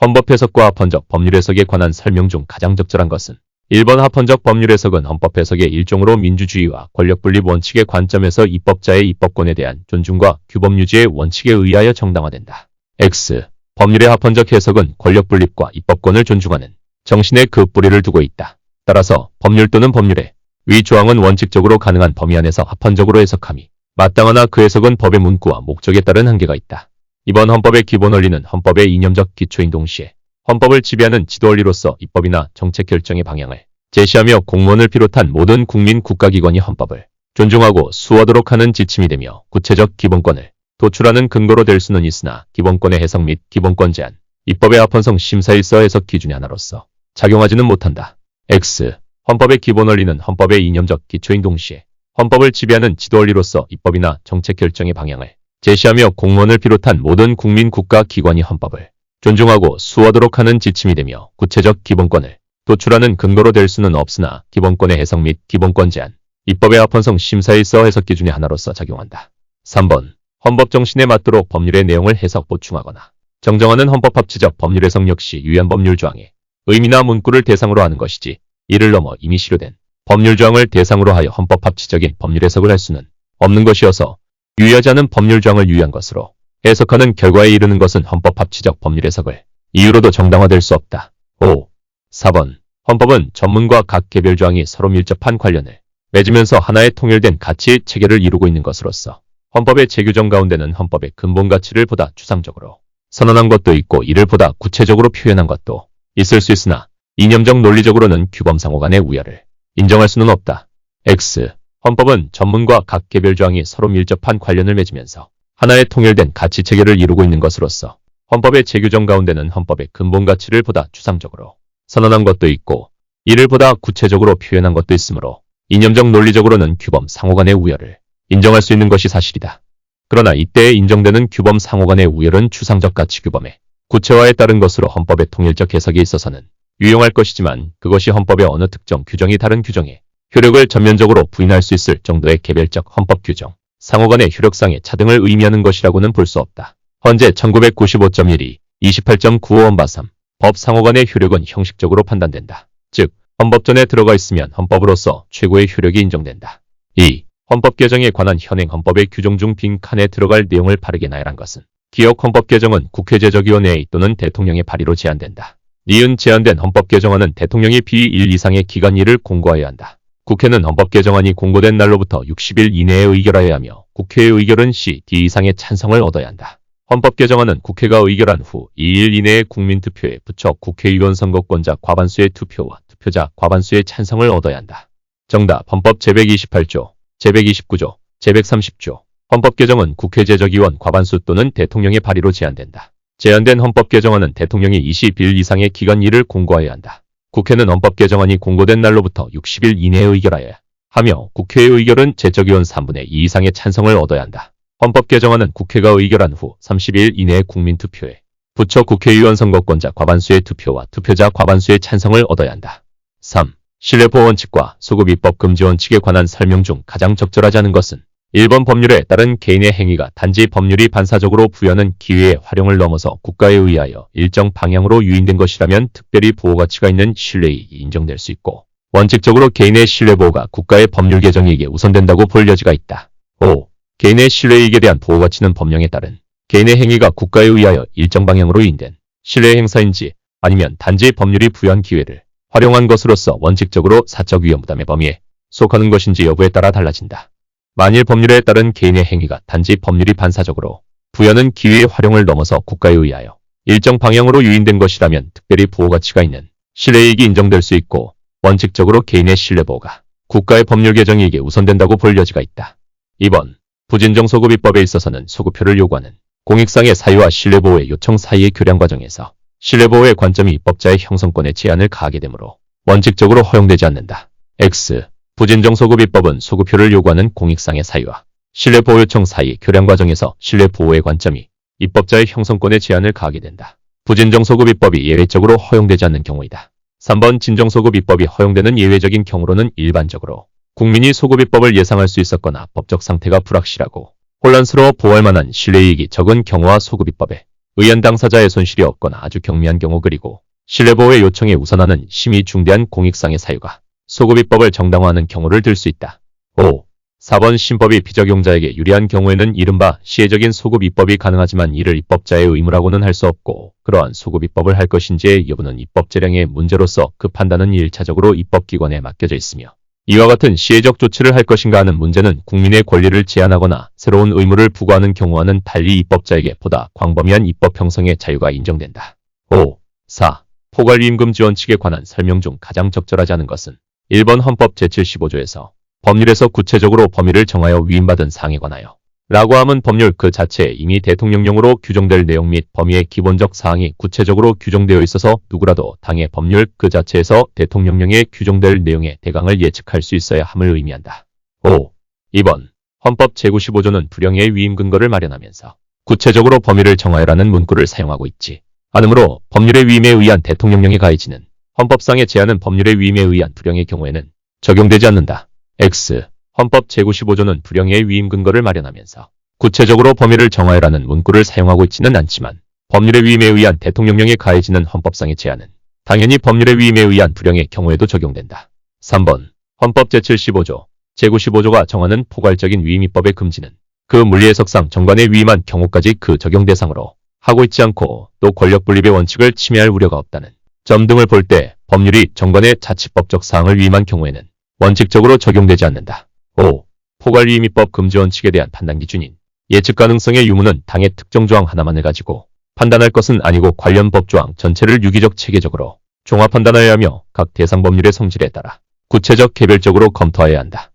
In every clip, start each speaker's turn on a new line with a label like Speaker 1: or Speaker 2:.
Speaker 1: 헌법 해석과 합헌적 법률 해석에 관한 설명 중 가장 적절한 것은 1번 합헌적 법률 해석은 헌법 해석의 일종으로 민주주의와 권력분립 원칙의 관점에서 입법자의 입법권에 대한 존중과 규범 유지의 원칙에 의하여 정당화된다. X. 법률의 합헌적 해석은 권력분립과 입법권을 존중하는 정신에 그 뿌리를 두고 있다. 따라서 법률 또는 법률의 위 조항은 원칙적으로 가능한 범위 안에서 합헌적으로 해석함이 마땅하나 그 해석은 법의 문구와 목적에 따른 한계가 있다. 이번 헌법의 기본 원리는 헌법의 이념적 기초인 동시에 헌법을 지배하는 지도 원리로서 입법이나 정책 결정의 방향을 제시하며 공무원을 비롯한 모든 국민 국가기관이 헌법을 존중하고 수호하도록 하는 지침이 되며 구체적 기본권을 도출하는 근거로 될 수는 있으나 기본권의 해석 및 기본권 제한, 입법의 합헌성 심사일서 해석 기준의 하나로서 작용하지는 못한다. X. 헌법의 기본 원리는 헌법의 이념적 기초인 동시에 헌법을 지배하는 지도 원리로서 입법이나 정책 결정의 방향을 제시하며 공무원을 비롯한 모든 국민 국가 기관이 헌법을 존중하고 수호하도록 하는 지침이 되며 구체적 기본권을 도출하는 근거로 될 수는 없으나 기본권의 해석 및 기본권 제한, 입법의 합헌성 심사일서 해석 기준의 하나로서 작용한다. 3번. 헌법 정신에 맞도록 법률의 내용을 해석 보충하거나 정정하는 헌법 합치적 법률 해석 역시 유의한 법률 조항의 의미나 문구를 대상으로 하는 것이지 이를 넘어 이미 시료된 법률 조항을 대상으로 하여 헌법 합치적인 법률 해석을 할 수는 없는 것이어서 유의하지 않은 법률 조항을 유의한 것으로 해석하는 결과에 이르는 것은 헌법 합치적 법률 해석을 이유로도 정당화될 수 없다. 5. 4번. 헌법은 전문과 각 개별 조항이 서로 밀접한 관련을 맺으면서 하나의 통일된 가치 체계를 이루고 있는 것으로서 헌법의 재규정 가운데는 헌법의 근본 가치를 보다 추상적으로 선언한 것도 있고 이를 보다 구체적으로 표현한 것도 있을 수 있으나 이념적 논리적으로는 규범상호 간의 우열을 인정할 수는 없다. X. 헌법은 전문과 각 개별 조항이 서로 밀접한 관련을 맺으면서 하나의 통일된 가치 체계를 이루고 있는 것으로서 헌법의 재규정 가운데는 헌법의 근본 가치를 보다 추상적으로 선언한 것도 있고 이를 보다 구체적으로 표현한 것도 있으므로 이념적 논리적으로는 규범 상호 간의 우열을 인정할 수 있는 것이 사실이다. 그러나 이때에 인정되는 규범 상호 간의 우열은 추상적 가치 규범의 구체화에 따른 것으로 헌법의 통일적 해석에 있어서는 유용할 것이지만 그것이 헌법의 어느 특정 규정이 다른 규정에 효력을 전면적으로 부인할 수 있을 정도의 개별적 헌법 규정, 상호 간의 효력상의 차등을 의미하는 것이라고는 볼 수 없다. 헌재 1995.12, 28.95 헌바 3. 법 상호 간의 효력은 형식적으로 판단된다. 즉, 헌법전에 들어가 있으면 헌법으로서 최고의 효력이 인정된다. 2. 헌법 개정에 관한 현행 헌법의 규정 중 빈칸에 들어갈 내용을 바르게 나열한 것은 기억 헌법 개정은 국회 제적위원회 또는 대통령의 발의로 제안된다. 니은 제안된 헌법 개정안은 대통령이 비1 이상의 기간 일을 공고하여야 한다. 국회는 헌법 개정안이 공고된 날로부터 60일 이내에 의결하여야 하며 국회의 의결은 D 이상의 찬성을 얻어야 한다. 헌법 개정안은 국회가 의결한 후 2일 이내에 국민투표에 붙여 국회의원 선거권자 과반수의 투표와 투표자 과반수의 찬성을 얻어야 한다. 정답. 헌법 제128조, 제129조, 제130조. 헌법 개정은 국회 제적위원 과반수 또는 대통령의 발의로 제안된다. 제안된 헌법 개정안은 대통령이 20일 이상의 기간 일을 공고하여야 한다. 국회는 헌법 개정안이 공고된 날로부터 60일 이내에 의결하여야 하며 국회의 의결은 제적위원 3분의 2 이상의 찬성을 얻어야 한다. 헌법 개정안은 국회가 의결한 후 30일 이내에 국민투표에 붙여 국회의원 선거권자 과반수의 투표와 투표자 과반수의 찬성을 얻어야 한다. 3. 신뢰보호 원칙과 소급 입법 금지 원칙에 관한 설명 중 가장 적절하지 않은 것은 1번 법률에 따른 개인의 행위가 단지 법률이 반사적으로 부여하는 기회의 활용을 넘어서 국가에 의하여 일정 방향으로 유인된 것이라면 특별히 보호가치가 있는 신뢰이익이 인정될 수 있고 원칙적으로 개인의 신뢰보호가 국가의 법률 개정이익에 우선된다고 볼 여지가 있다. 5. 개인의 신뢰이익에 대한 보호가치는 법령에 따른 개인의 행위가 국가에 의하여 일정 방향으로 유인된 신뢰 행사인지 아니면 단지 법률이 부여한 기회를 활용한 것으로서 원칙적으로 사적 위험 부담의 범위에 속하는 것인지 여부에 따라 달라진다. 만일 법률에 따른 개인의 행위가 단지 법률이 반사적으로 부여하는 기회의 활용을 넘어서 국가에 의하여 일정 방향으로 유인된 것이라면 특별히 보호가치가 있는 신뢰이익이 인정될 수 있고 원칙적으로 개인의 신뢰보호가 국가의 법률 개정이익에 우선된다고 볼 여지가 있다. 2번. 부진정 소급 입법에 있어서는 소급표를 요구하는 공익상의 사유와 신뢰보호의 요청 사이의 교량 과정에서 신뢰보호의 관점이 입법자의 형성권에 제한을 가하게 되므로 원칙적으로 허용되지 않는다. X. 부진정 소급 입법은 소급표를 요구하는 공익상의 사유와 신뢰보호 요청 사이 교량 과정에서 신뢰보호의 관점이 입법자의 형성권에 제한을 가하게 된다. 부진정 소급 입법이 예외적으로 허용되지 않는 경우이다. 3번 진정 소급 입법이 허용되는 예외적인 경우로는 일반적으로 국민이 소급 입법을 예상할 수 있었거나 법적 상태가 불확실하고 혼란스러워 보호할 만한 신뢰이익이 적은 경우와 소급 입법에 의연 당사자의 손실이 없거나 아주 경미한 경우 그리고 신뢰보호의 요청에 우선하는 심히 중대한 공익상의 사유가 소급입법을 정당화하는 경우를 들 수 있다. 5. 4번 신법이 비적용자에게 유리한 경우에는 이른바 시혜적인 소급입법이 가능하지만 이를 입법자의 의무라고는 할 수 없고 그러한 소급입법을 할 것인지의 여부는 입법재량의 문제로서 그 판단은 1차적으로 입법기관에 맡겨져 있으며 이와 같은 시혜적 조치를 할 것인가 하는 문제는 국민의 권리를 제한하거나 새로운 의무를 부과하는 경우와는 달리 입법자에게 보다 광범위한 입법 형성의 자유가 인정된다. 5. 4. 포괄위임금지원칙에 관한 설명 중 가장 적절하지 않은 것은 1번 헌법 제75조에서 법률에서 구체적으로 범위를 정하여 위임받은 사항에 관하여 라고 함은 법률 그 자체에 이미 대통령령으로 규정될 내용 및 범위의 기본적 사항이 구체적으로 규정되어 있어서 누구라도 당의 법률 그 자체에서 대통령령에 규정될 내용의 대강을 예측할 수 있어야 함을 의미한다. 5. 2번 헌법 제95조는 불령의 위임 근거를 마련하면서 구체적으로 범위를 정하여라는 문구를 사용하고 있지 않으므로 법률의 위임에 의한 대통령령에 가해지는 헌법상의 제한은 법률의 위임에 의한 불령의 경우에는 적용되지 않는다. X. 헌법 제95조는 불령의 위임 근거를 마련하면서 구체적으로 범위를 정하여라는 문구를 사용하고 있지는 않지만 법률의 위임에 의한 대통령령에 가해지는 헌법상의 제한은 당연히 법률의 위임에 의한 불령의 경우에도 적용된다. 3번 헌법 제75조, 제95조가 정하는 포괄적인 위임입법의 금지는 그 물리해석상 정관에 위임한 경우까지 그 적용 대상으로 하고 있지 않고 또 권력분립의 원칙을 침해할 우려가 없다는 점 등을 볼 때 법률이 정관의 자치법적 사항을 위임한 경우에는 원칙적으로 적용되지 않는다. 5. 포괄위임입법 금지원칙에 대한 판단 기준인 예측 가능성의 유무는 당의 특정 조항 하나만을 가지고 판단할 것은 아니고 관련 법조항 전체를 유기적 체계적으로 종합 판단하여야 하며 각 대상 법률의 성질에 따라 구체적 개별적으로 검토하여야 한다.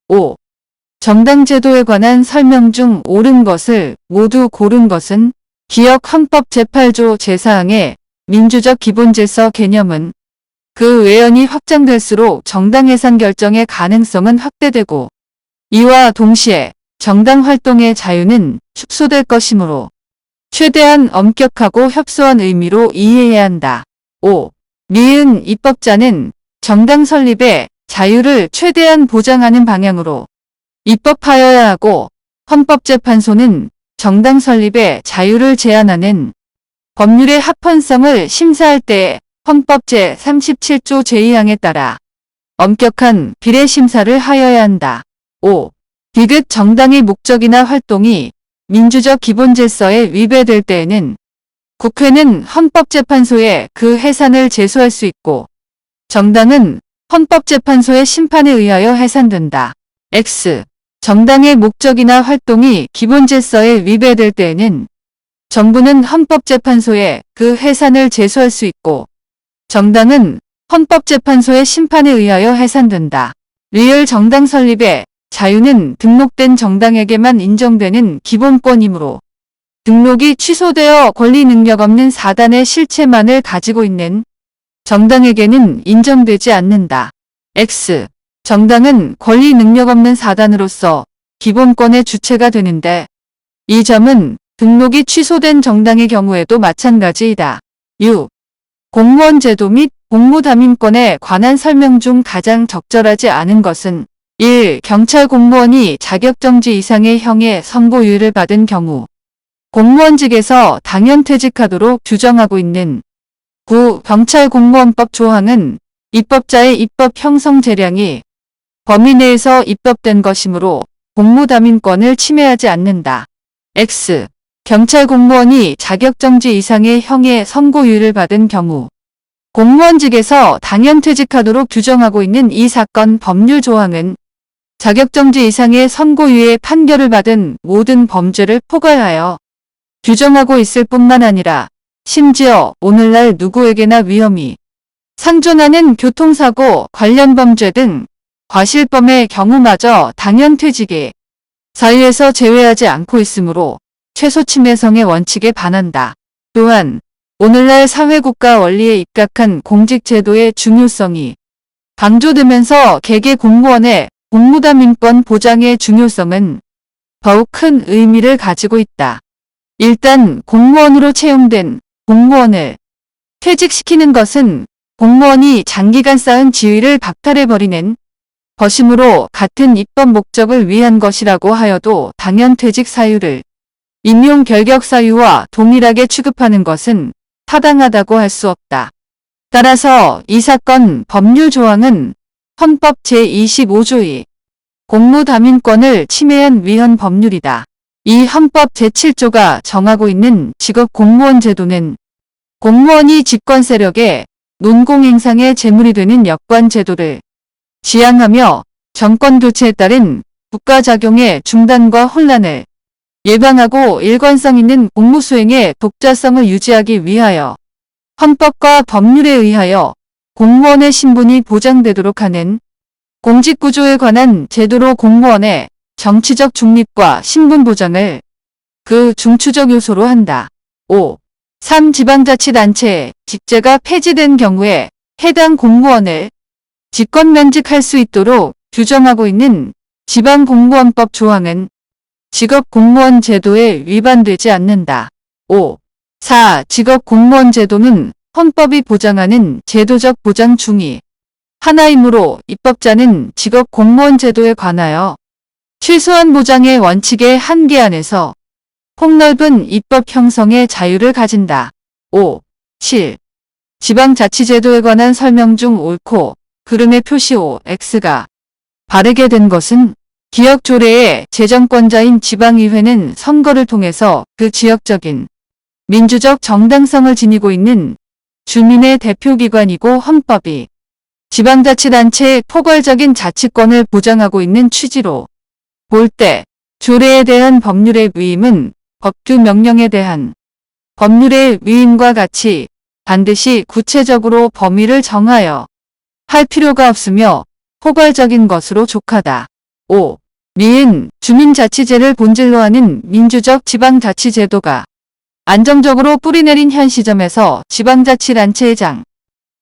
Speaker 1: 5.
Speaker 2: 정당제도에 관한 설명 중 옳은 것을 모두 고른 것은 기역 헌법 제8조 제4항의 민주적 기본질서 개념은 그 외연이 확장될수록 정당 해산 결정의 가능성은 확대되고 이와 동시에 정당 활동의 자유는 축소될 것이므로 최대한 엄격하고 협소한 의미로 이해해야 한다. 5. 미은 입법자는 정당 설립의 자유를 최대한 보장하는 방향으로 입법하여야 하고 헌법재판소는 정당 설립의 자유를 제한하는 법률의 합헌성을 심사할 때 헌법 제37조 제2항에 따라 엄격한 비례 심사를 하여야 한다. 5. 비극 정당의 목적이나 활동이 민주적 기본질서에 위배될 때에는 국회는 헌법재판소에 그 해산을 제소할 수 있고 정당은 헌법재판소의 심판에 의하여 해산된다. X. 정당의 목적이나 활동이 기본질서에 위배될 때에는 정부는 헌법재판소에 그 해산을 제소할 수 있고 정당은 헌법재판소의 심판에 의하여 해산된다. 리얼 정당 설립의 자유는 등록된 정당에게만 인정되는 기본권이므로 등록이 취소되어 권리 능력 없는 사단의 실체만을 가지고 있는 정당에게는 인정되지 않는다. X. 정당은 권리 능력 없는 사단으로서 기본권의 주체가 되는데 이 점은 등록이 취소된 정당의 경우에도 마찬가지이다. 6. 공무원 제도 및 공무담임권에 관한 설명 중 가장 적절하지 않은 것은 1. 경찰 공무원이 자격정지 이상의 형의 선고유예를 받은 경우 공무원직에서 당연퇴직하도록 규정하고 있는 9. 경찰공무원법 조항은 입법자의 입법 형성 재량이 범위 내에서 입법된 것이므로 공무담임권을 침해하지 않는다. X. 경찰 공무원이 자격정지 이상의 형의 선고유예를 받은 경우 공무원직에서 당연퇴직하도록 규정하고 있는 이 사건 법률 조항은 자격정지 이상의 선고유예 판결을 받은 모든 범죄를 포괄하여 규정하고 있을 뿐만 아니라 심지어 오늘날 누구에게나 위험이 상존하는 교통사고 관련 범죄 등 과실범의 경우마저 당연퇴직의 사유에서 제외하지 않고 있으므로 최소 침해성의 원칙에 반한다. 또한 오늘날 사회국가 원리에 입각한 공직제도의 중요성이 강조되면서 개개 공무원의 공무담임권 보장의 중요성은 더욱 큰 의미를 가지고 있다. 일단 공무원으로 채용된 공무원을 퇴직시키는 것은 공무원이 장기간 쌓은 지위를 박탈해버리는 것이므로 같은 입법 목적을 위한 것이라고 하여도 당연퇴직 사유를 임용 결격 사유와 동일하게 취급하는 것은 타당하다고 할 수 없다. 따라서 이 사건 법률 조항은 헌법 제25조의 공무담임권을 침해한 위헌 법률이다. 이 헌법 제7조가 정하고 있는 직업 공무원 제도는 공무원이 집권 세력의 논공행상의 제물이 되는 역관 제도를 지향하며 정권 교체에 따른 국가작용의 중단과 혼란을 예방하고 일관성 있는 공무 수행의 독자성을 유지하기 위하여 헌법과 법률에 의하여 공무원의 신분이 보장되도록 하는 공직구조에 관한 제도로 공무원의 정치적 중립과 신분 보장을 그 중추적 요소로 한다. 5. 3. 지방자치단체의 직제가 폐지된 경우에 해당 공무원을 직권면직할 수 있도록 규정하고 있는 지방공무원법 조항은 직업공무원 제도에 위반되지 않는다. 5. 4. 직업공무원 제도는 헌법이 보장하는 제도적 보장 중의 하나이므로 입법자는 직업공무원 제도에 관하여 최소한 보장의 원칙의 한계 안에서 폭넓은 입법 형성의 자유를 가진다. 5. 7. 지방자치제도에 관한 설명 중 옳고 그름의 표시 OX가 바르게 된 것은 기역조례의 재정권자인 지방의회는 선거를 통해서 그 지역적인 민주적 정당성을 지니고 있는 주민의 대표기관이고 헌법이 지방자치단체의 포괄적인 자치권을 보장하고 있는 취지로 볼 때 조례에 대한 법률의 위임은 법규 명령에 대한 법률의 위임과 같이 반드시 구체적으로 범위를 정하여 할 필요가 없으며 포괄적인 것으로 족하다. 5. 미은 주민자치제를 본질로 하는 민주적 지방자치제도가 안정적으로 뿌리내린 현 시점에서 지방자치단체장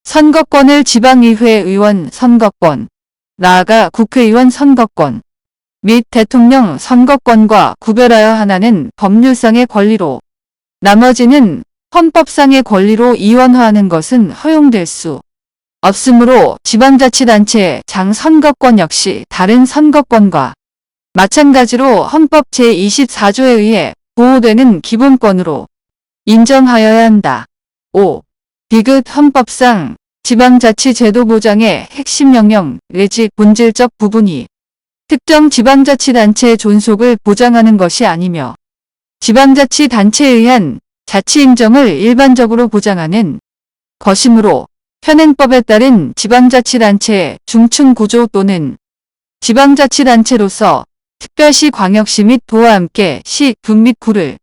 Speaker 2: 선거권을 지방의회 의원 선거권, 나아가 국회의원 선거권 및 대통령 선거권과 구별하여 하나는 법률상의 권리로 나머지는 헌법상의 권리로 이원화하는 것은 허용될 수 없으므로 지방자치단체의 장 선거권 역시 다른 선거권과 마찬가지로 헌법 제24조에 의해 보호되는 기본권으로 인정하여야 한다. 5. 디귿 헌법상 지방자치제도 보장의 핵심 명령 내지 본질적 부분이 특정 지방자치단체의 존속을 보장하는 것이 아니며 지방자치단체에 의한 자치인정을 일반적으로 보장하는 것이므로 현행법에 따른 지방자치단체의 중층구조 또는 지방자치단체로서 특별시 광역시 및 도와 함께 시, 군 및 구를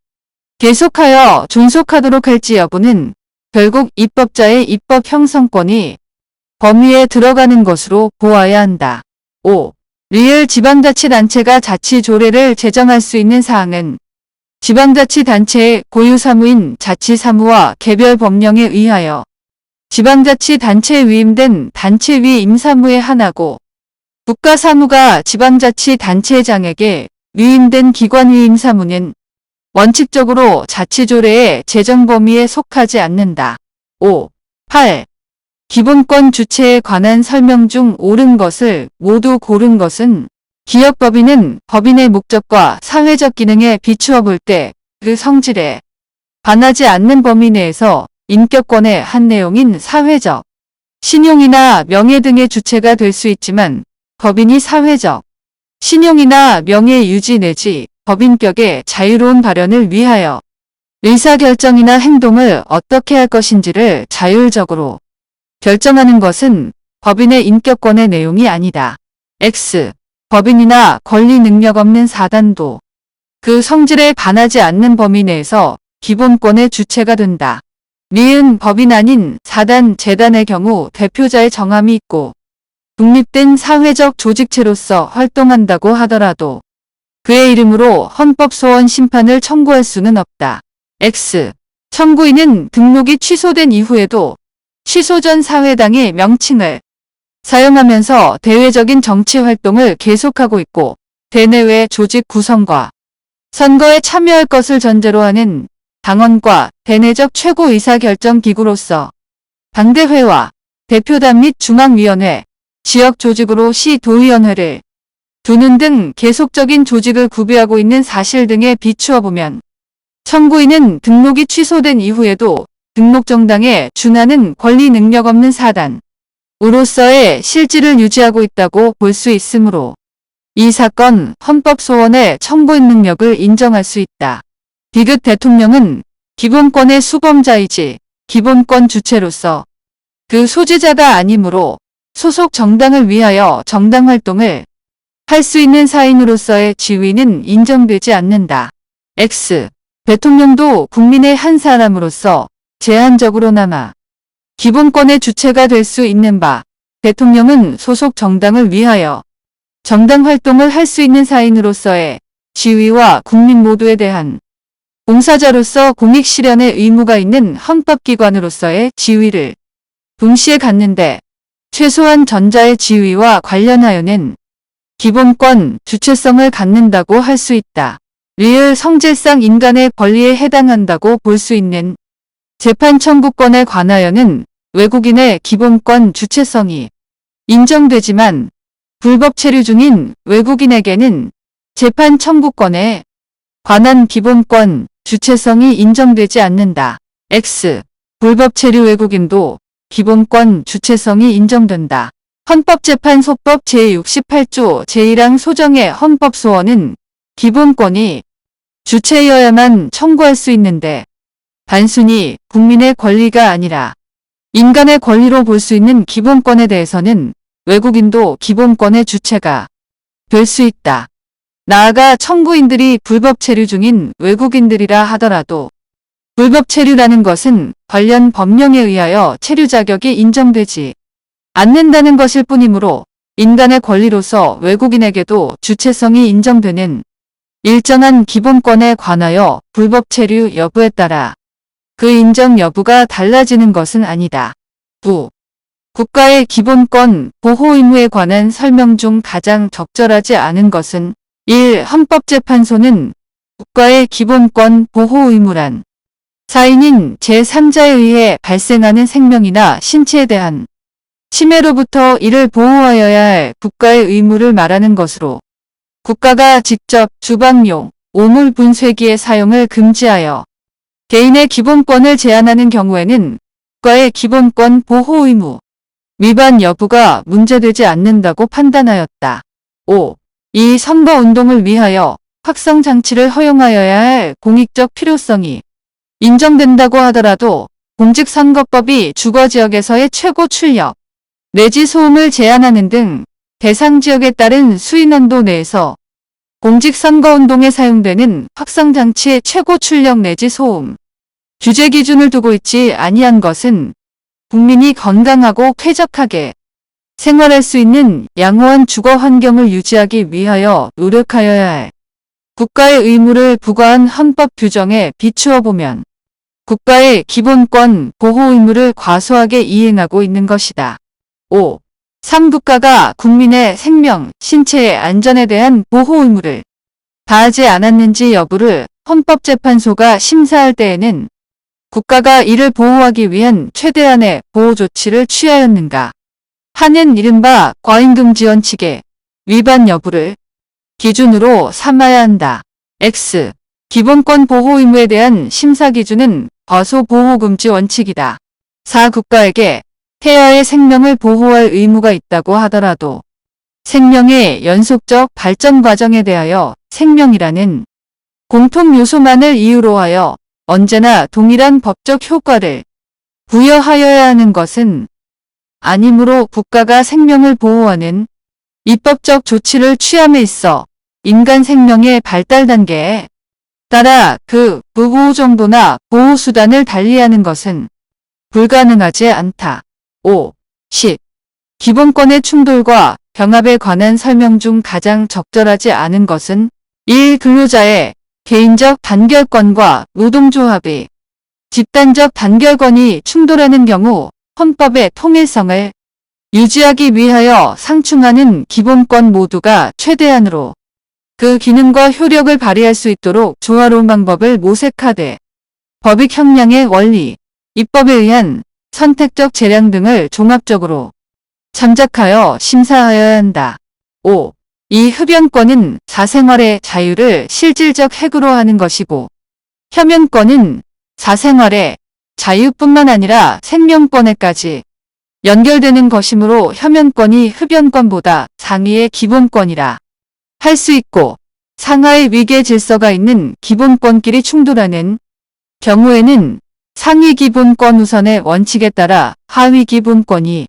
Speaker 2: 계속하여 존속하도록 할지 여부는 결국 입법자의 입법 형성권이 범위에 들어가는 것으로 보아야 한다. 5. 리을 지방자치단체가 자치조례를 제정할 수 있는 사항은 지방자치단체의 고유사무인 자치사무와 개별 법령에 의하여 지방자치단체에 위임된 단체위 임사무의 하나고 국가사무가 지방자치단체장에게 위임된 기관위 임사무는 원칙적으로 자치조례의 제정 범위에 속하지 않는다. 5. 8. 기본권 주체에 관한 설명 중 옳은 것을 모두 고른 것은 기역법인은 법인의 목적과 사회적 기능에 비추어 볼 때 그 성질에 반하지 않는 범위 내에서 인격권의 한 내용인 사회적 신용이나 명예 등의 주체가 될 수 있지만 법인이 사회적 신용이나 명예 유지 내지 법인격의 자유로운 발현을 위하여 의사결정이나 행동을 어떻게 할 것인지를 자율적으로 결정하는 것은 법인의 인격권의 내용이 아니다. X. 법인이나 권리 능력 없는 사단도 그 성질에 반하지 않는 범위 내에서 기본권의 주체가 된다. 미은 법인 아닌 사단, 재단의 경우 대표자의 정함이 있고 독립된 사회적 조직체로서 활동한다고 하더라도 그의 이름으로 헌법소원 심판을 청구할 수는 없다. X. 청구인은 등록이 취소된 이후에도 취소 전 사회당의 명칭을 사용하면서 대외적인 정치 활동을 계속하고 있고 대내외 조직 구성과 선거에 참여할 것을 전제로 하는 당원과 대내적 최고 의사결정기구로서 당대회와 대표단 및 중앙위원회, 지역조직으로 시도의원회를 두는 등 계속적인 조직을 구비하고 있는 사실 등에 비추어 보면 청구인은 등록이 취소된 이후에도 등록 정당에 준하는 권리 능력 없는 사단으로서의 실질을 유지하고 있다고 볼 수 있으므로 이 사건 헌법소원의 청구인 능력을 인정할 수 있다. 디귿 대통령은 기본권의 수범자이지 기본권 주체로서 그 소지자가 아니므로 소속 정당을 위하여 정당 활동을 할 수 있는 사인으로서의 지위는 인정되지 않는다. X. 대통령도 국민의 한 사람으로서 제한적으로나마 기본권의 주체가 될 수 있는 바, 대통령은 소속 정당을 위하여 정당 활동을 할 수 있는 사인으로서의 지위와 국민 모두에 대한 봉사자로서 공익 실현의 의무가 있는 헌법기관으로서의 지위를 동시에 갖는데 최소한 전자의 지위와 관련하여는 기본권 주체성을 갖는다고 할 수 있다. 리을 성질상 인간의 권리에 해당한다고 볼 수 있는 재판 청구권에 관하여는 외국인의 기본권 주체성이 인정되지만 불법 체류 중인 외국인에게는 재판 청구권에 관한 기본권 주체성이 인정되지 않는다. X. 불법 체류 외국인도 기본권 주체성이 인정된다. 헌법재판소법 제68조 제1항 소정의 헌법소원은 기본권이 주체여야만 청구할 수 있는데 단순히 국민의 권리가 아니라 인간의 권리로 볼 수 있는 기본권에 대해서는 외국인도 기본권의 주체가 될 수 있다. 나아가 청구인들이 불법 체류 중인 외국인들이라 하더라도 불법 체류라는 것은 관련 법령에 의하여 체류 자격이 인정되지 않는다는 것일 뿐이므로 인간의 권리로서 외국인에게도 주체성이 인정되는 일정한 기본권에 관하여 불법 체류 여부에 따라 그 인정 여부가 달라지는 것은 아니다. 9. 국가의 기본권 보호 의무에 관한 설명 중 가장 적절하지 않은 것은 1. 헌법재판소는 국가의 기본권 보호 의무란 사인인 제3자에 의해 발생하는 생명이나 신체에 대한 침해로부터 이를 보호하여야 할 국가의 의무를 말하는 것으로 국가가 직접 주방용, 오물 분쇄기의 사용을 금지하여 개인의 기본권을 제한하는 경우에는 국가의 기본권 보호 의무 위반 여부가 문제되지 않는다고 판단하였다. 5. 이 선거운동을 위하여 확성장치를 허용하여야 할 공익적 필요성이 인정된다고 하더라도 공직선거법이 주거지역에서의 최고 출력 내지 소음을 제한하는 등 대상 지역에 따른 수인한도 내에서 공직선거운동에 사용되는 확성장치의 최고 출력 내지 소음 규제 기준을 두고 있지 아니한 것은 국민이 건강하고 쾌적하게 생활할 수 있는 양호한 주거 환경을 유지하기 위하여 노력하여야 할 국가의 의무를 부과한 헌법 규정에 비추어 보면 국가의 기본권 보호 의무를 과소하게 이행하고 있는 것이다. 5. 3. 국가가 국민의 생명, 신체의 안전에 대한 보호 의무를 다하지 않았는지 여부를 헌법재판소가 심사할 때에는 국가가 이를 보호하기 위한 최대한의 보호 조치를 취하였는가 하는 이른바 과잉금지 원칙의 위반 여부를 기준으로 삼아야 한다. X. 기본권 보호 의무에 대한 심사 기준은 과소보호금지 원칙이다. 4. 국가에게 태아의 생명을 보호할 의무가 있다고 하더라도 생명의 연속적 발전 과정에 대하여 생명이라는 공통 요소만을 이유로 하여 언제나 동일한 법적 효과를 부여하여야 하는 것은 아니므로 국가가 생명을 보호하는 입법적 조치를 취함에 있어 인간 생명의 발달 단계에 따라 그 무보호 정도나 보호 수단을 달리하는 것은 불가능하지 않다. 5. 10. 기본권의 충돌과 병합에 관한 설명 중 가장 적절하지 않은 것은 1. 근로자의 개인적 단결권과 노동조합의 집단적 단결권이 충돌하는 경우 헌법의 통일성을 유지하기 위하여 상충하는 기본권 모두가 최대한으로 그 기능과 효력을 발휘할 수 있도록 조화로운 방법을 모색하되 법익 형량의 원리, 입법에 의한 선택적 재량 등을 종합적으로 참작하여 심사하여야 한다. 5. 이 흡연권은 사생활의 자유를 실질적 핵으로 하는 것이고 혐연권은 사생활의 자유뿐만 아니라 생명권에까지 연결되는 것이므로 혐연권이 흡연권보다 상위의 기본권이라 할 수 있고, 상하의 위계 질서가 있는 기본권끼리 충돌하는 경우에는 상위 기본권 우선의 원칙에 따라 하위 기본권이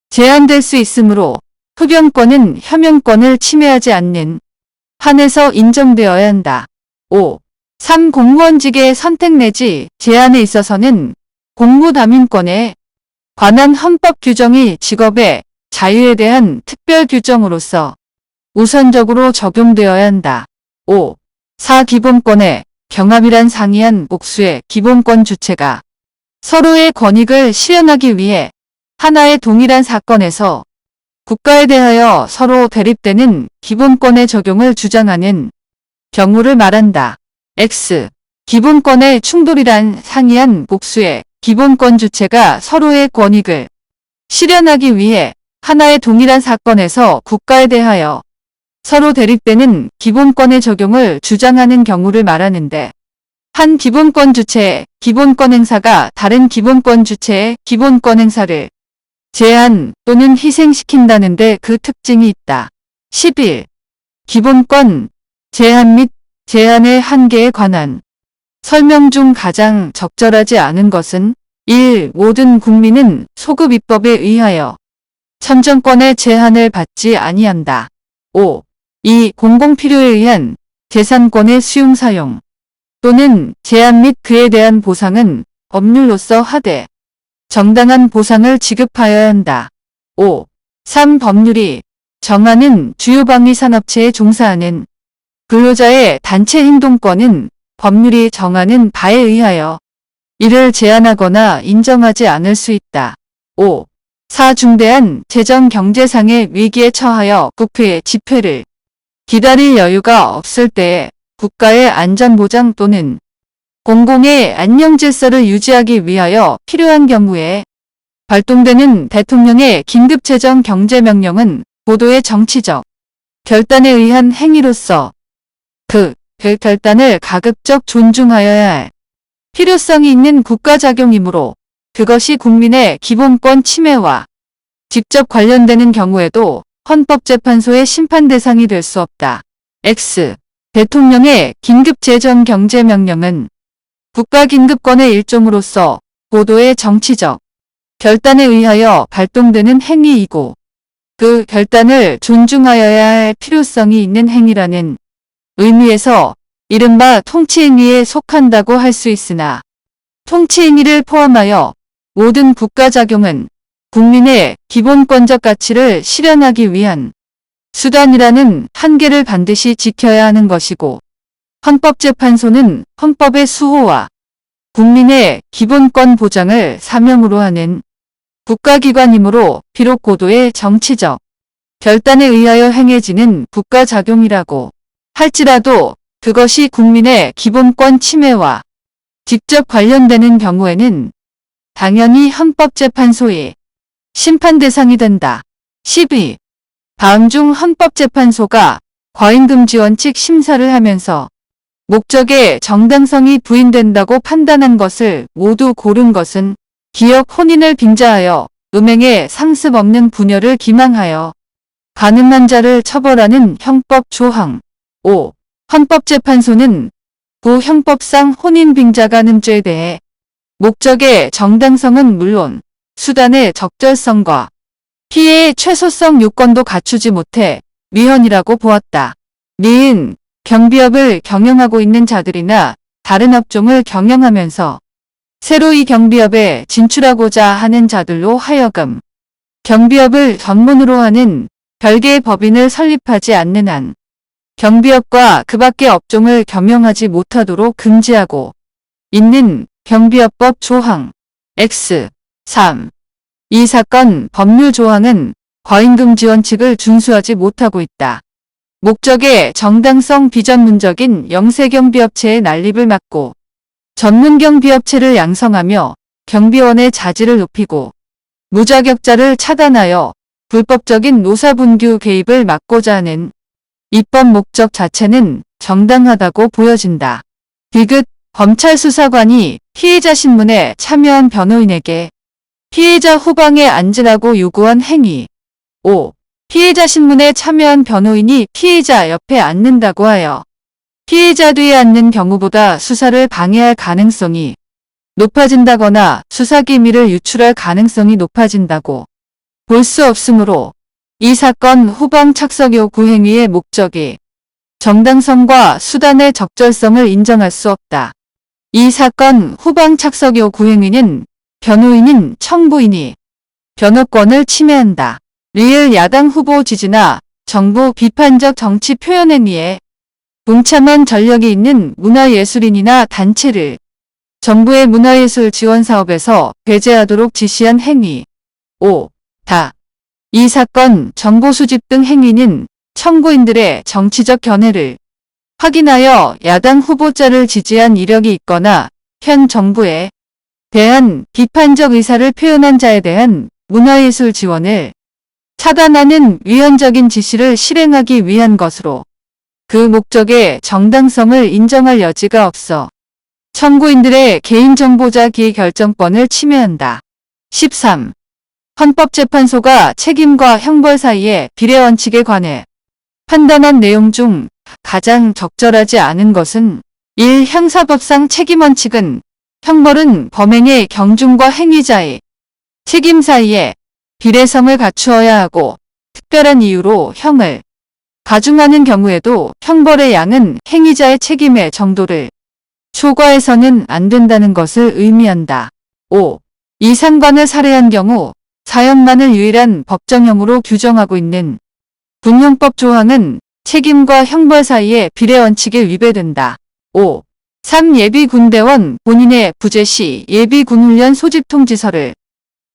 Speaker 2: 제한될 수 있으므로 흡연권은 혐연권을 침해하지 않는 한에서 인정되어야 한다. 5. 3. 공무원직의 선택 내지 제한에 있어서는 공무담임권에 관한 헌법 규정이 직업의 자유에 대한 특별 규정으로서 우선적으로 적용되어야 한다. 5. 4. 기본권의 경합이란 상이한 복수의 기본권 주체가 서로의 권익을 실현하기 위해 하나의 동일한 사건에서 국가에 대하여 서로 대립되는 기본권의 적용을 주장하는 경우를 말한다. X. 기본권의 충돌이란 상이한 복수의 기본권 주체가 서로의 권익을 실현하기 위해 하나의 동일한 사건에서 국가에 대하여 서로 대립되는 기본권의 적용을 주장하는 경우를 말하는데, 한 기본권 주체의 기본권 행사가 다른 기본권 주체의 기본권 행사를 제한 또는 희생시킨다는 데 그 특징이 있다. 11. 기본권 제한 및 제한의 한계에 관한 설명 중 가장 적절하지 않은 것은 1. 모든 국민은 소급 입법에 의하여 참정권의 제한을 받지 아니한다. 5. 2. 공공필요에 의한 재산권의 수용 사용 또는 제한 및 그에 대한 보상은 법률로서 하되 정당한 보상을 지급하여야 한다. 5. 3. 법률이 정하는 주요 방위 산업체에 종사하는 근로자의 단체 행동권은 법률이 정하는 바에 의하여 이를 제한하거나 인정하지 않을 수 있다. 5. 4. 중대한 재정 경제상의 위기에 처하여 국회의 집회를 기다릴 여유가 없을 때에 국가의 안전보장 또는 공공의 안녕질서를 유지하기 위하여 필요한 경우에 발동되는 대통령의 긴급재정 경제명령은 고도의 정치적 결단에 의한 행위로서 그 결단을 가급적 존중하여야 할 필요성이 있는 국가작용이므로 그것이 국민의 기본권 침해와 직접 관련되는 경우에도 헌법재판소의 심판 대상이 될 수 없다. X. 대통령의 긴급재정 경제명령은 국가긴급권의 일종으로서 고도의 정치적 결단에 의하여 발동되는 행위이고 그 결단을 존중하여야 할 필요성이 있는 행위라는 의미에서 이른바 통치행위에 속한다고 할 수 있으나 통치행위를 포함하여 모든 국가작용은 국민의 기본권적 가치를 실현하기 위한 수단이라는 한계를 반드시 지켜야 하는 것이고 헌법재판소는 헌법의 수호와 국민의 기본권 보장을 사명으로 하는 국가기관이므로 비록 고도의 정치적 결단에 의하여 행해지는 국가작용이라고 할지라도 그것이 국민의 기본권 침해와 직접 관련되는 경우에는 당연히 헌법재판소의 심판 대상이 된다. 12. 다음 중 헌법재판소가 과잉금지 원칙 심사를 하면서 목적의 정당성이 부인된다고 판단한 것을 모두 고른 것은 기역 혼인을 빙자하여 음행의 상습 없는 분열을 기망하여 가늠한 자를 처벌하는 형법 조항. 5. 헌법재판소는 구 형법상 혼인 빙자 가늠죄에 대해 목적의 정당성은 물론 수단의 적절성과 피해의 최소성 요건도 갖추지 못해 위헌이라고 보았다. 미은 경비업을 경영하고 있는 자들이나 다른 업종을 경영하면서 새로 이 경비업에 진출하고자 하는 자들로 하여금 경비업을 전문으로 하는 별개의 법인을 설립하지 않는 한 경비업과 그 밖의 업종을 겸용하지 못하도록 금지하고 있는 경비업법 조항 X. 3. 이 사건 법률 조항은 과잉금지 원칙을 준수하지 못하고 있다. 목적의 정당성 비전문적인 영세경비업체의 난립을 막고 전문경비업체를 양성하며 경비원의 자질을 높이고 무자격자를 차단하여 불법적인 노사분규 개입을 막고자 하는 입법 목적 자체는 정당하다고 보여진다. 디귿 검찰 수사관이 피해자 신문에 참여한 변호인에게 피해자 후방에 앉으라고 요구한 행위. 5. 피해자 신문에 참여한 변호인이 피해자 옆에 앉는다고 하여 피해자 뒤에 앉는 경우보다 수사를 방해할 가능성이 높아진다거나 수사 기밀을 유출할 가능성이 높아진다고 볼 수 없으므로 이 사건 후방 착석 요구 행위의 목적이 정당성과 수단의 적절성을 인정할 수 없다. 이 사건 후방 착석 요구 행위는 변호인인 청부인이 변호권을 침해한다. 리을 야당 후보 지지나 정부 비판적 정치 표현 행위에 동참한 전력이 있는 문화예술인이나 단체를 정부의 문화예술 지원 사업에서 배제하도록 지시한 행위. 5. 이 사건 정보 수집 등 행위는 청구인들의 정치적 견해를 확인하여 야당 후보자를 지지한 이력이 있거나 현 정부에 대한 비판적 의사를 표현한 자에 대한 문화예술 지원을 차단하는 위헌적인 지시를 실행하기 위한 것으로 그 목적의 정당성을 인정할 여지가 없어 청구인들의 개인정보자 기결정권을 침해한다. 13. 헌법재판소가 책임과 형벌 사이의 비례원칙에 관해 판단한 내용 중 가장 적절하지 않은 것은 1. 형사법상 책임원칙은 형벌은 범행의 경중과 행위자의 책임 사이에 비례성을 갖추어야 하고 특별한 이유로 형을 가중하는 경우에도 형벌의 양은 행위자의 책임의 정도를 초과해서는 안 된다는 것을 의미한다. 5. 이 상관을 살해한 경우 사형만을 유일한 법정형으로 규정하고 있는 군형법 조항은 책임과 형벌 사이의 비례원칙에 위배된다. 5. 3. 예비군대원 본인의 부재 시 예비군훈련 소집통지서를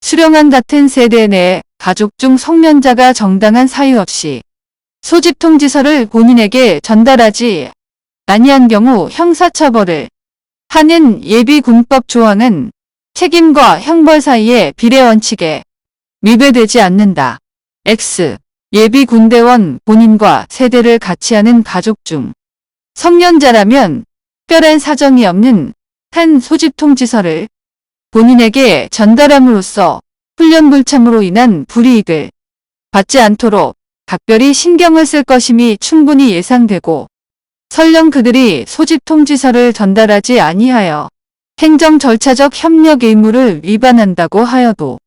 Speaker 2: 수령한 같은 세대 내 가족 중 성년자가 정당한 사유 없이 소집통지서를 본인에게 전달하지 아니한 경우 형사처벌을 하는 예비군법 조항은 책임과 형벌 사이의 비례원칙에 위배되지 않는다. X. 예비군대원 본인과 세대를 같이 하는 가족 중 성년자라면 특별한 사정이 없는 한 소집통지서를 본인에게 전달함으로써 훈련 불참으로 인한 불이익을 받지 않도록 각별히 신경을 쓸 것임이 충분히 예상되고 설령 그들이 소집통지서를 전달하지 아니하여 행정 절차적 협력 의무를 위반한다고 하여도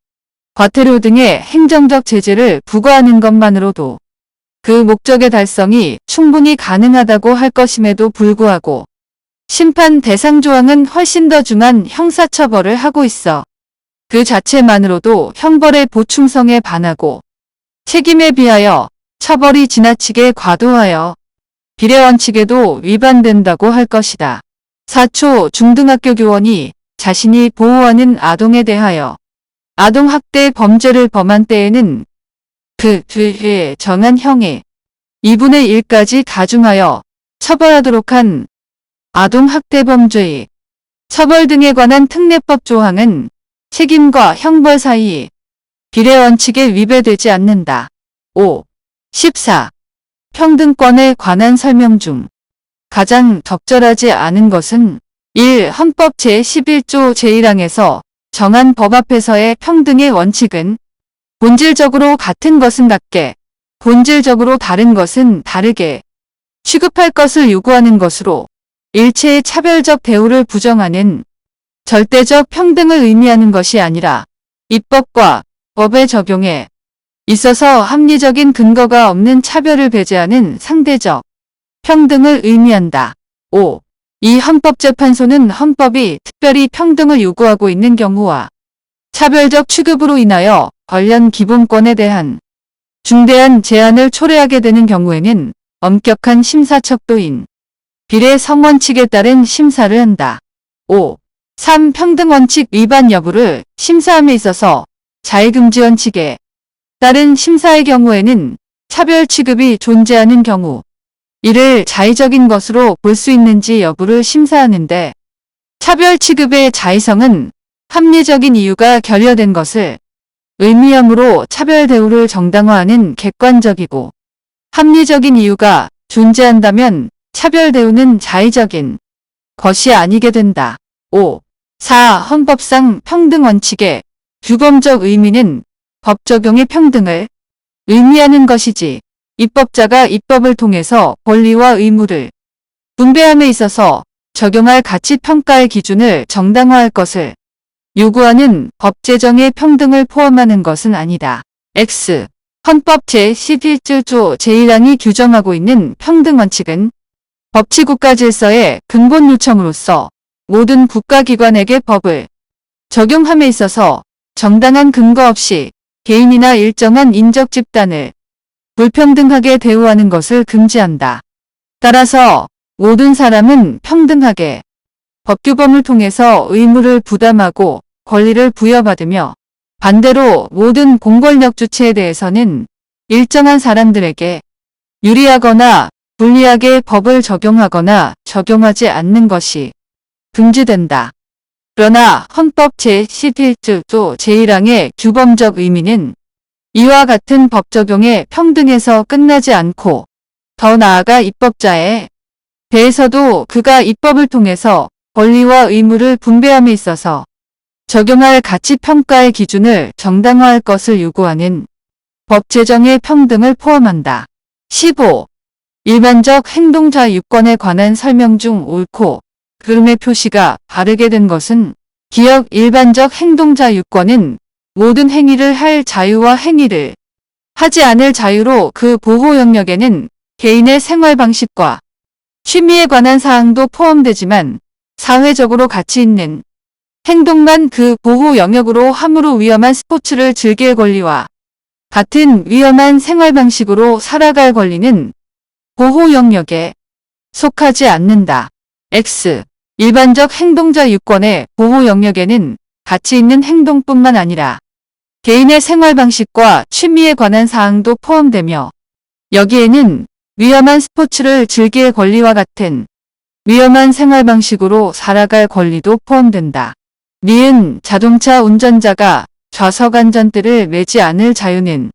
Speaker 2: 과태료 등의 행정적 제재를 부과하는 것만으로도 그 목적의 달성이 충분히 가능하다고 할 것임에도 불구하고 심판 대상 조항은 훨씬 더 중한 형사처벌을 하고 있어 그 자체만으로도 형벌의 보충성에 반하고 책임에 비하여 처벌이 지나치게 과도하여 비례원칙에도 위반된다고 할 것이다. 4초 중등학교 교원이 자신이 보호하는 아동에 대하여 아동학대 범죄를 범한 때에는 그 뒤에 정한 형의 2분의 1까지 가중하여 처벌하도록 한 아동학대범죄의 처벌 등에 관한 특례법 조항은 책임과 형벌 사이 비례원칙에 위배되지 않는다. 5. 14. 평등권에 관한 설명 중 가장 적절하지 않은 것은 1. 헌법 제11조 제1항에서 정한 법 앞에서의 평등의 원칙은 본질적으로 같은 것은 같게, 본질적으로 다른 것은 다르게 취급할 것을 요구하는 것으로 일체의 차별적 대우를 부정하는 절대적 평등을 의미하는 것이 아니라 입법과 법의 적용에 있어서 합리적인 근거가 없는 차별을 배제하는 상대적 평등을 의미한다. 5. 이 헌법재판소는 헌법이 특별히 평등을 요구하고 있는 경우와 차별적 취급으로 인하여 관련 기본권에 대한 중대한 제한을 초래하게 되는 경우에는 엄격한 심사척도인 비례 성원칙에 따른 심사를 한다. 5. 3. 평등원칙 위반 여부를 심사함에 있어서 자의금지원칙에 따른 심사의 경우에는 차별 취급이 존재하는 경우 이를 자의적인 것으로 볼 수 있는지 여부를 심사하는데 차별 취급의 자의성은 합리적인 이유가 결여된 것을 의미하므로 차별 대우를 정당화하는 객관적이고 합리적인 이유가 존재한다면 차별 대우는 자의적인 것이 아니게 된다. 5. 4. 헌법상 평등 원칙의 규범적 의미는 법 적용의 평등을 의미하는 것이지 입법자가 입법을 통해서 권리와 의무를 분배함에 있어서 적용할 가치 평가의 기준을 정당화할 것을 요구하는 법 제정의 평등을 포함하는 것은 아니다. X. 헌법 제11조 제1항이 규정하고 있는 평등 원칙은 법치 국가 질서의 근본 요청으로서 모든 국가기관에게 법을 적용함에 있어서 정당한 근거 없이 개인이나 일정한 인적 집단을 불평등하게 대우하는 것을 금지한다. 따라서 모든 사람은 평등하게 법규범을 통해서 의무를 부담하고 권리를 부여받으며 반대로 모든 공권력 주체에 대해서는 일정한 사람들에게 유리하거나 불리하게 법을 적용하거나 적용하지 않는 것이 금지된다. 그러나 헌법 제11조 제1항의 규범적 의미는 이와 같은 법 적용의 평등에서 끝나지 않고 더 나아가 입법자에 대해서도 그가 입법을 통해서 권리와 의무를 분배함에 있어서 적용할 가치평가의 기준을 정당화할 것을 요구하는 법 제정의 평등을 포함한다. 15. 일반적 행동자 유권에 관한 설명 중 옳고 그름의 표시가 바르게 된 것은 기억 일반적 행동자 유권은 모든 행위를 할 자유와 행위를 하지 않을 자유로 그 보호 영역에는 개인의 생활 방식과 취미에 관한 사항도 포함되지만 사회적으로 가치 있는 행동만 그 보호 영역으로 함으로 위험한 스포츠를 즐길 권리와 같은 위험한 생활 방식으로 살아갈 권리는 보호 영역에 속하지 않는다. X. 일반적 행동자 유권의 보호 영역에는 가치 있는 행동뿐만 아니라 개인의 생활 방식과 취미에 관한 사항도 포함되며 여기에는 위험한 스포츠를 즐길 권리와 같은 위험한 생활 방식으로 살아갈 권리도 포함된다. 니은 자동차 운전자가 좌석 안전띠를 매지 않을 자유는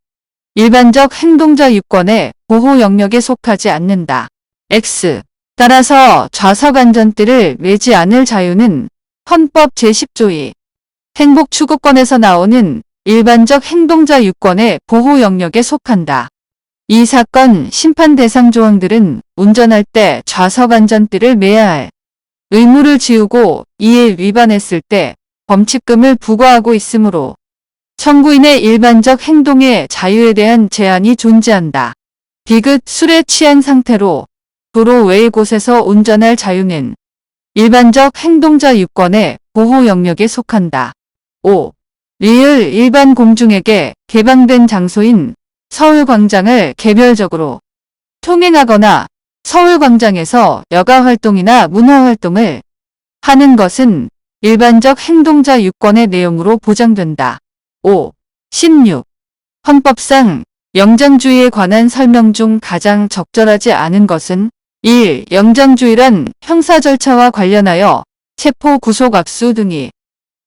Speaker 2: 일반적 행동자 유권의 보호 영역에 속하지 않는다. X. 따라서 좌석 안전띠를 매지 않을 자유는 헌법 제10조의 행복추구권에서 나오는 일반적 행동자 유권의 보호 영역에 속한다. 이 사건 심판 대상 조항들은 운전할 때 좌석 안전띠를 매야 할 의무를 지우고 이에 위반했을 때 범칙금을 부과하고 있으므로 청구인의 일반적 행동의 자유에 대한 제한이 존재한다. 디귿 술에 취한 상태로 도로 외의 곳에서 운전할 자유는 일반적 행동자 유권의 보호 영역에 속한다. 5. 리을 일반 공중에게 개방된 장소인 서울광장을 개별적으로 통행하거나 서울광장에서 여가활동이나 문화활동을 하는 것은 일반적 행동자 유권의 내용으로 보장된다. 5. 16. 헌법상 영장주의에 관한 설명 중 가장 적절하지 않은 것은 1. 영장주의란 형사 절차와 관련하여 체포, 구속, 압수 등이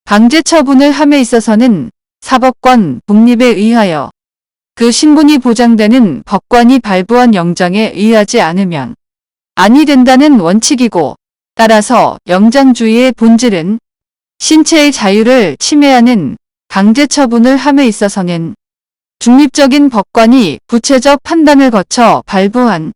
Speaker 2: 강제 처분을 함에 있어서는 사법권 독립에 의하여 그 신분이 보장되는 법관이 발부한 영장에 의하지 않으면 아니 된다는 원칙이고 따라서 영장주의의 본질은 신체의 자유를 침해하는 강제 처분을 함에 있어서는 중립적인 법관이 구체적 판단을 거쳐 발부한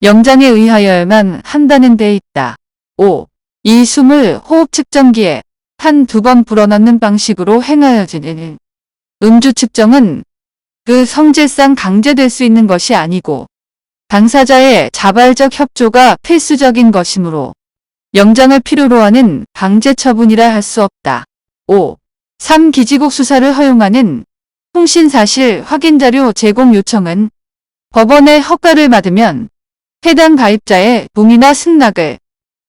Speaker 2: 영장에 의하여야만 한다는 데 있다. 5. 이 숨을 호흡 측정기에 한두 번 불어넣는 방식으로 행하여지는 음주 측정은 그 성질상 강제될 수 있는 것이 아니고 당사자의 자발적 협조가 필수적인 것이므로 영장을 필요로 하는 강제 처분이라 할 수 없다. 5. 3. 기지국 수사를 허용하는 통신사실 확인자료 제공 요청은 법원의 허가를 받으면 해당 가입자의 동의나 승낙을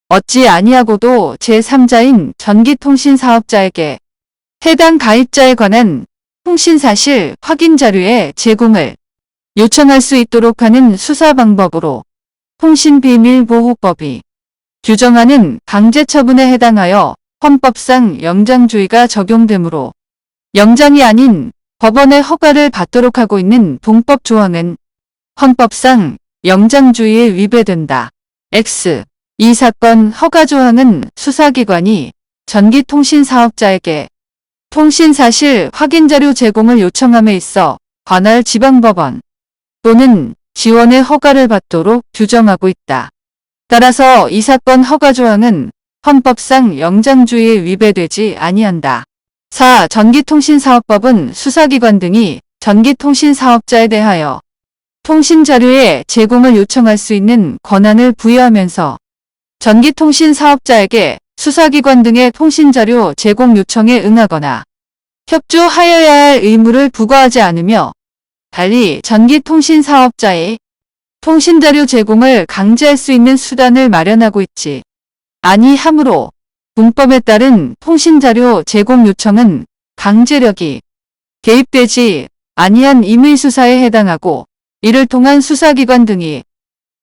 Speaker 2: 얻지 아니하고도 제3자인 전기통신사업자에게 해당 가입자에 관한 통신사실 확인자료의 제공을 요청할 수 있도록 하는 수사 방법으로 통신비밀보호법이 규정하는 강제처분에 해당하여 헌법상 영장주의가 적용되므로 영장이 아닌 법원의 허가를 받도록 하고 있는 동법 조항은 헌법상 영장주의에 위배된다. X. 이 사건 허가조항은 수사기관이 전기통신사업자에게 통신사실 확인자료 제공을 요청함에 있어 관할 지방법원 또는 지원의 허가를 받도록 규정하고 있다. 따라서 이 사건 허가조항은 헌법상 영장주의에 위배되지 아니한다. 4. 전기통신사업법은 수사기관 등이 전기통신사업자에 대하여 통신자료의 제공을 요청할 수 있는 권한을 부여하면서 전기통신사업자에게 수사기관 등의 통신자료 제공 요청에 응하거나 협조하여야 할 의무를 부과하지 않으며 달리 전기통신사업자의 통신자료 제공을 강제할 수 있는 수단을 마련하고 있지 아니하므로 군법에 따른 통신자료 제공 요청은 강제력이 개입되지 아니한 임의수사에 해당하고 이를 통한 수사기관 등이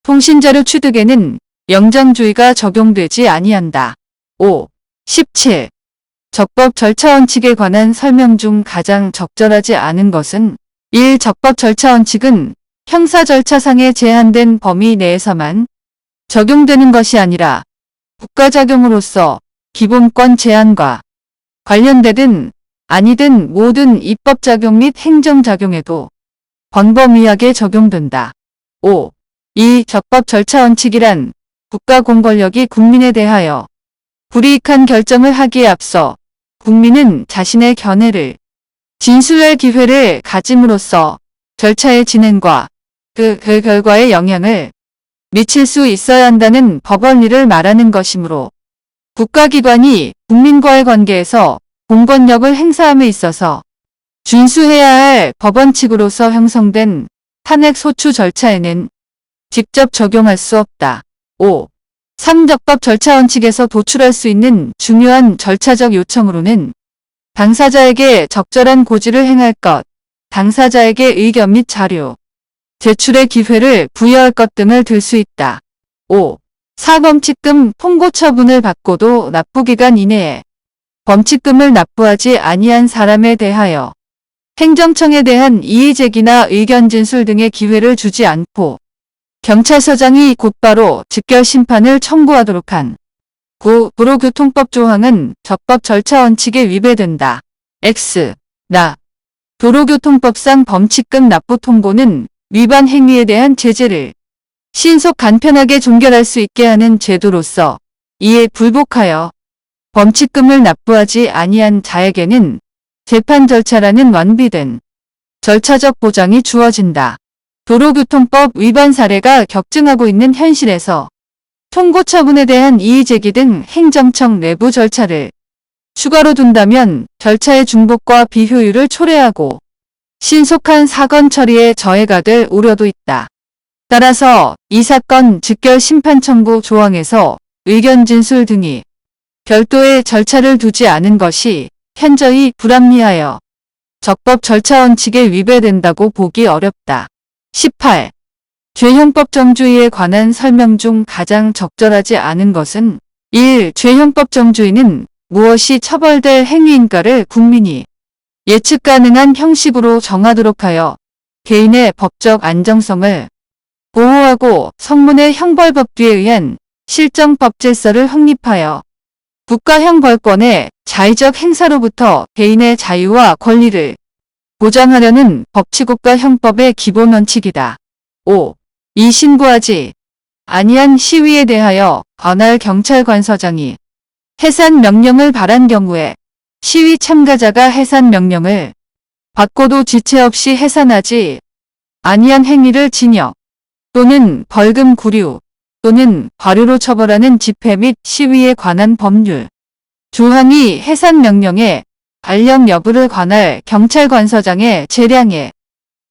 Speaker 2: 통신자료 취득에는 영장주의가 적용되지 아니한다. 5. 17. 적법 절차 원칙에 관한 설명 중 가장 적절하지 않은 것은 1. 적법 절차 원칙은 형사 절차상의 제한된 범위 내에서만 적용되는 것이 아니라 국가작용으로서 기본권 제한과 관련되든 아니든 모든 입법작용 및 행정작용에도 번번위하게 적용된다. 5. 이 적법 절차 원칙이란 국가 공권력이 국민에 대하여 불이익한 결정을 하기에 앞서 국민은 자신의 견해를 진술할 기회를 가짐으로써 절차의 진행과 그 결과에 영향을 미칠 수 있어야 한다는 법 원리를 말하는 것이므로 국가기관이 국민과의 관계에서 공권력을 행사함에 있어서 준수해야 할 법원칙으로서 형성된 탄핵소추 절차에는 직접 적용할 수 없다. 5. 3. 적법 절차 원칙에서 도출할 수 있는 중요한 절차적 요청으로는 당사자에게 적절한 고지를 행할 것, 당사자에게 의견 및 자료, 제출의 기회를 부여할 것 등을 들 수 있다. 5. 4. 범칙금 통고 처분을 받고도 납부기간 이내에 범칙금을 납부하지 아니한 사람에 대하여 행정청에 대한 이의제기나 의견 진술 등의 기회를 주지 않고 경찰서장이 곧바로 직결심판을 청구하도록 한 9. 도로교통법 조항은 적법 절차 원칙에 위배된다. X. 도로교통법상 범칙금 납부 통고는 위반 행위에 대한 제재를 신속 간편하게 종결할 수 있게 하는 제도로서 이에 불복하여 범칙금을 납부하지 아니한 자에게는 재판 절차라는 완비된 절차적 보장이 주어진다. 도로교통법 위반 사례가 격증하고 있는 현실에서 통고 처분에 대한 이의제기 등 행정청 내부 절차를 추가로 둔다면 절차의 중복과 비효율을 초래하고 신속한 사건 처리에 저해가 될 우려도 있다. 따라서 이 사건 직결 심판 청구 조항에서 의견 진술 등이 별도의 절차를 두지 않은 것이 현저히 불합리하여 적법 절차 원칙에 위배된다고 보기 어렵다. 18. 죄형법 정주의에 관한 설명 중 가장 적절하지 않은 것은 1. 죄형법 정주의는 무엇이 처벌될 행위인가를 국민이 예측 가능한 형식으로 정하도록 하여 개인의 법적 안정성을 보호하고 성문의 형벌법규에 의한 실정법 질서를 확립하여 국가형 벌권의 자의적 행사로부터 개인의 자유와 권리를 보장하려는 법치국가 형법의 기본 원칙이다. 5. 이 신고하지 아니한 시위에 대하여 관할 경찰관서장이 해산 명령을 발한 경우에 시위 참가자가 해산 명령을 받고도 지체 없이 해산하지 아니한 행위를 징역 또는 벌금 구류 또는 과료로 처벌하는 집회 및 시위에 관한 법률 조항이 해산 명령의 발령 여부를 관할 경찰관서장의 재량에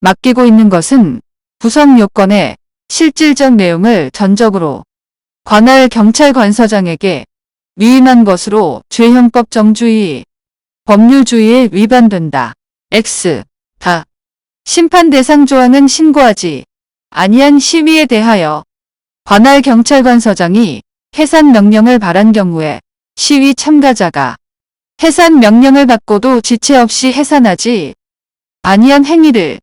Speaker 2: 맡기고 있는 것은 구성 요건의 실질적 내용을 전적으로 관할 경찰관서장에게 위임한 것으로 죄형법 정주의, 법률주의에 위반된다. X. 심판 대상 조항은 신고하지 아니한 시위에 대하여 관할 경찰관서장이 해산 명령을 발한 경우에 시위 참가자가 해산 명령을 받고도 지체 없이 해산하지 아니한 행위를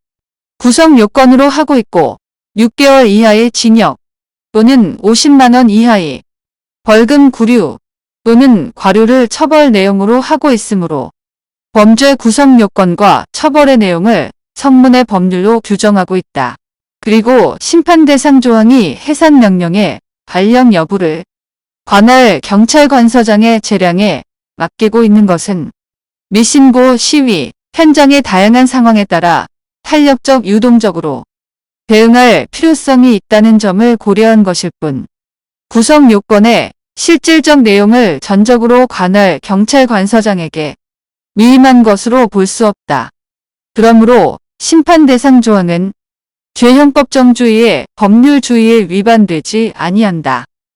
Speaker 2: 구성 요건으로 하고 있고 6개월 이하의 징역 또는 50만 원 이하의 벌금 구류 또는 과료를 처벌 내용으로 하고 있으므로 범죄 구성 요건과 처벌의 내용을 성문의 법률로 규정하고 있다. 그리고 심판 대상 조항이 해산 명령의 발령 여부를 관할 경찰관서장의 재량에 맡기고 있는 것은 미신고 시위, 현장의 다양한 상황에 따라 탄력적 유동적으로 대응할 필요성이 있다는 점을 고려한 것일 뿐, 구성 요건의 실질적 내용을 전적으로 관할 경찰관서장에게 위임한 것으로 볼 수 없다. 그러므로 심판 대상 조항은 죄형법 정주의의 법률주의에 위반되지 아니한다.